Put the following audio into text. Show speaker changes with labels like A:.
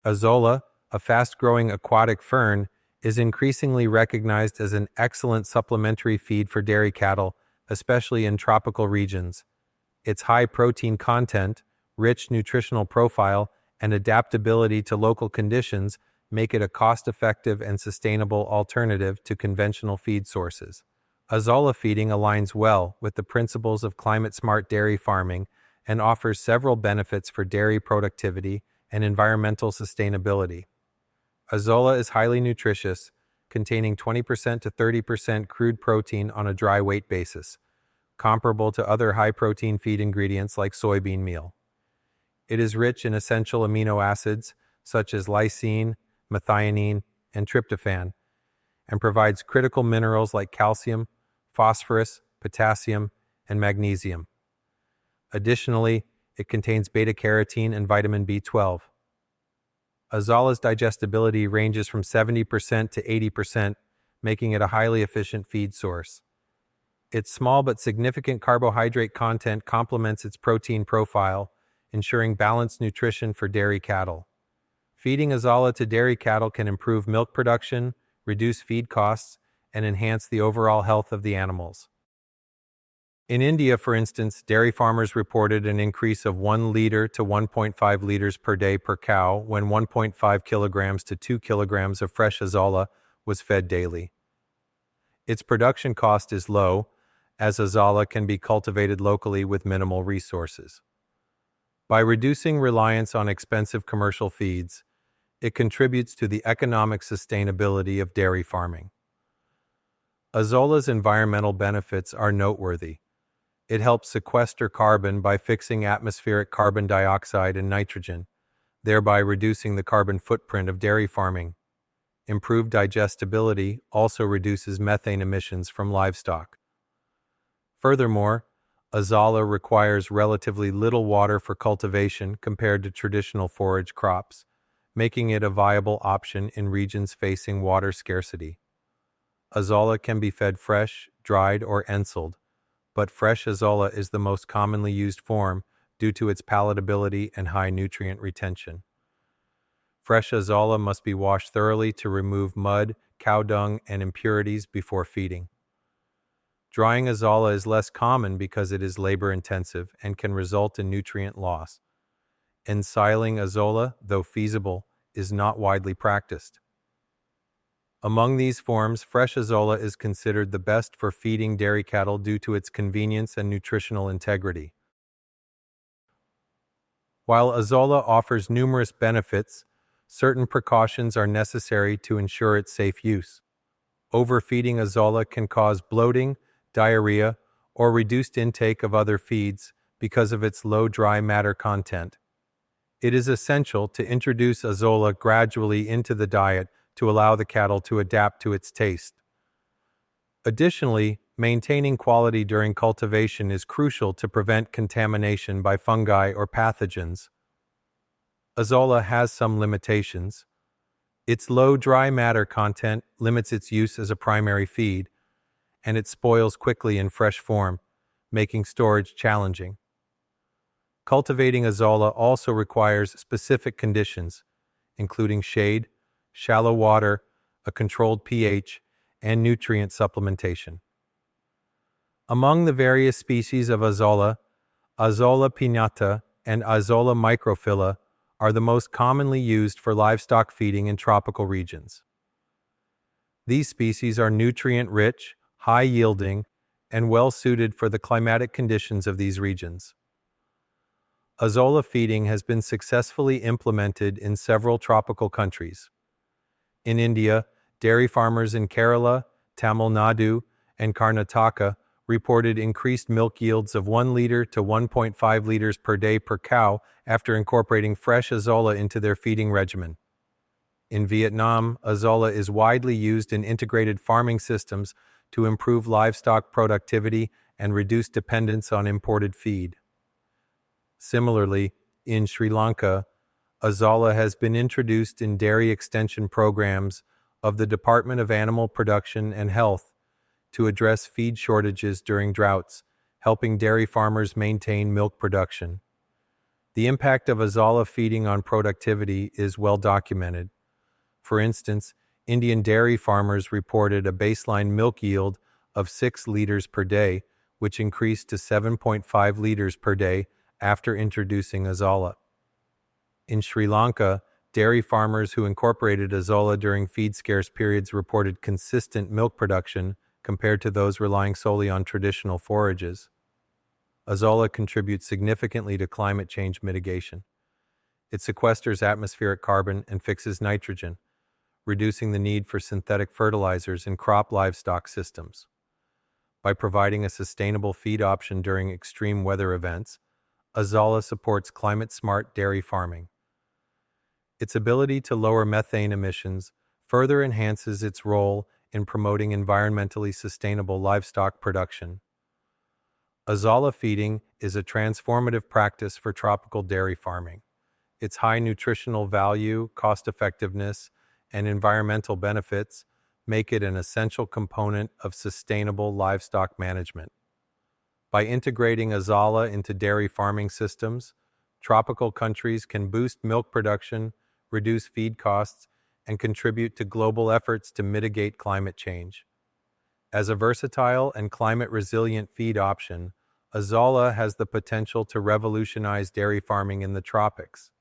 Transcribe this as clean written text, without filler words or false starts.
A: Azolla, a fast-growing aquatic fern, is increasingly recognized as an excellent supplementary feed for dairy cattle, especially in tropical regions. Its high protein content, rich nutritional profile, and adaptability to local conditions make it a cost-effective and sustainable alternative to conventional feed sources. Azolla feeding aligns well with the principles of climate-smart dairy farming and offers several benefits for dairy productivity and environmental sustainability. Azolla is highly nutritious, containing 20% to 30% crude protein on a dry weight basis, comparable to other high-protein feed ingredients like soybean meal. It is rich in essential amino acids such as lysine, methionine, and tryptophan, and provides critical minerals like calcium, phosphorus, potassium, and magnesium. Additionally, it contains beta-carotene and vitamin B12. Azolla's digestibility ranges from 70% to 80%, making it a highly efficient feed source. Its small but significant carbohydrate content complements its protein profile, ensuring balanced nutrition for dairy cattle. Feeding Azolla to dairy cattle can improve milk production, reduce feed costs, and enhance the overall health of the animals. In India, for instance, dairy farmers reported an increase of 1 liter to 1.5 liters per day per cow when 1.5 kilograms to 2 kilograms of fresh Azolla was fed daily. Its production cost is low, as Azolla can be cultivated locally with minimal resources. By reducing reliance on expensive commercial feeds, it contributes to the economic sustainability of dairy farming. Azolla's environmental benefits are noteworthy. It helps sequester carbon by fixing atmospheric carbon dioxide and nitrogen, thereby reducing the carbon footprint of dairy farming. Improved digestibility also reduces methane emissions from livestock. Furthermore, Azolla requires relatively little water for cultivation compared to traditional forage crops, making it a viable option in regions facing water scarcity. Azolla can be fed fresh, dried, or ensiled, but fresh Azolla is the most commonly used form due to its palatability and high nutrient retention. Fresh Azolla must be washed thoroughly to remove mud, cow dung, and impurities before feeding. Drying Azolla is less common because it is labor-intensive and can result in nutrient loss. Ensiling Azolla, though feasible, is not widely practiced. Among these forms, fresh Azolla is considered the best for feeding dairy cattle due to its convenience and nutritional integrity. While Azolla offers numerous benefits, certain precautions are necessary to ensure its safe use. Overfeeding Azolla can cause bloating, diarrhea, or reduced intake of other feeds because of its low dry matter content. It is essential to introduce Azolla gradually into the diet to allow the cattle to adapt to its taste. Additionally, maintaining quality during cultivation is crucial to prevent contamination by fungi or pathogens. Azolla has some limitations. Its low dry matter content limits its use as a primary feed, and it spoils quickly in fresh form, making storage challenging. Cultivating Azolla also requires specific conditions, including shade, shallow water, a controlled pH, and nutrient supplementation. Among the various species of Azolla, Azolla pinnata and Azolla microphylla are the most commonly used for livestock feeding in tropical regions. These species are nutrient-rich, high-yielding, and well-suited for the climatic conditions of these regions. Azolla feeding has been successfully implemented in several tropical countries. In India, dairy farmers in Kerala, Tamil Nadu, and Karnataka reported increased milk yields of 1 liter to 1.5 liters per day per cow after incorporating fresh Azolla into their feeding regimen. In Vietnam, Azolla is widely used in integrated farming systems to improve livestock productivity and reduce dependence on imported feed. Similarly, in Sri Lanka, Azolla has been introduced in dairy extension programs of the Department of Animal Production and Health to address feed shortages during droughts, helping dairy farmers maintain milk production. The impact of Azolla feeding on productivity is well documented. For instance, Indian dairy farmers reported a baseline milk yield of 6 liters per day, which increased to 7.5 liters per day after introducing Azolla. In Sri Lanka, dairy farmers who incorporated Azolla during feed-scarce periods reported consistent milk production compared to those relying solely on traditional forages. Azolla contributes significantly to climate change mitigation. It sequesters atmospheric carbon and fixes nitrogen, reducing the need for synthetic fertilizers in crop livestock systems. By providing a sustainable feed option during extreme weather events, Azolla supports climate-smart dairy farming. Its ability to lower methane emissions further enhances its role in promoting environmentally sustainable livestock production. Azolla feeding is a transformative practice for tropical dairy farming. Its high nutritional value, cost-effectiveness, and environmental benefits make it an essential component of sustainable livestock management. By integrating Azolla into dairy farming systems, tropical countries can boost milk production, reduce feed costs, and contribute to global efforts to mitigate climate change. As a versatile and climate-resilient feed option, Azolla has the potential to revolutionize dairy farming in the tropics.